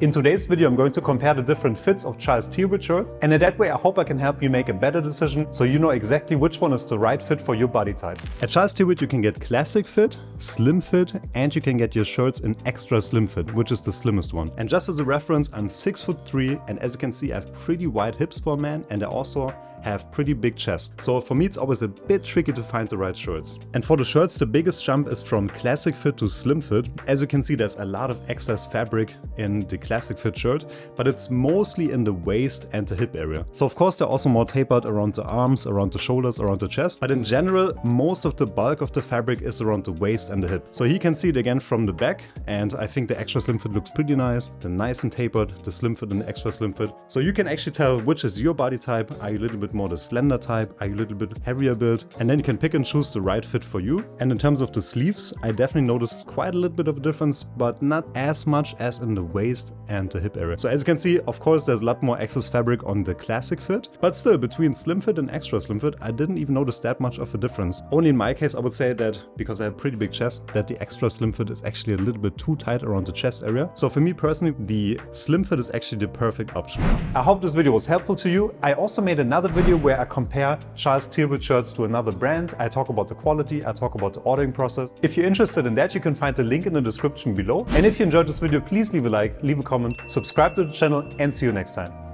In today's video, I'm going to compare the different fits of Charles Tyrwhitt shirts, and in that way I hope I can help you make a better decision so you know exactly which one is the right fit for your body type. At Charles Tyrwhitt you can get classic fit, slim fit, and you can get your shirts in extra slim fit, which is the slimmest one. And just as a reference, I'm 6'3", and as you can see I have pretty wide hips for a man, and I also have pretty big chest. So for me it's always a bit tricky to find the right shirts. And for the shirts the biggest jump is from classic fit to slim fit. As you can see there's a lot of excess fabric in the classic fit shirt, but it's mostly in the waist and the hip area. So of course they're also more tapered around the arms, around the shoulders, around the chest, but in general most of the bulk of the fabric is around the waist and the hip. So here you can see it again from the back, and I think the extra slim fit looks pretty nice. The nice and tapered, the slim fit and the extra slim fit. So you can actually tell which is your body type. Are you a little bit more the slender type? Are you a little bit heavier build? And then you can pick and choose the right fit for you. And in terms of the sleeves, I definitely noticed quite a little bit of a difference, but not as much as in the waist and the hip area. So as you can see, of course, there's a lot more excess fabric on the classic fit, but still between slim fit and extra slim fit, I didn't even notice that much of a difference. Only in my case, I would say that because I have a pretty big chest, that the extra slim fit is actually a little bit too tight around the chest area. So for me personally, the slim fit is actually the perfect option. I hope this video was helpful to you. I also made another video where I compare Charles Tyrwhitt shirts to another brand. I talk about the quality, I talk about the ordering process. If you're interested in that, you can find the link in the description below. And if you enjoyed this video, please leave a like, leave a comment, subscribe to the channel, and see you next time.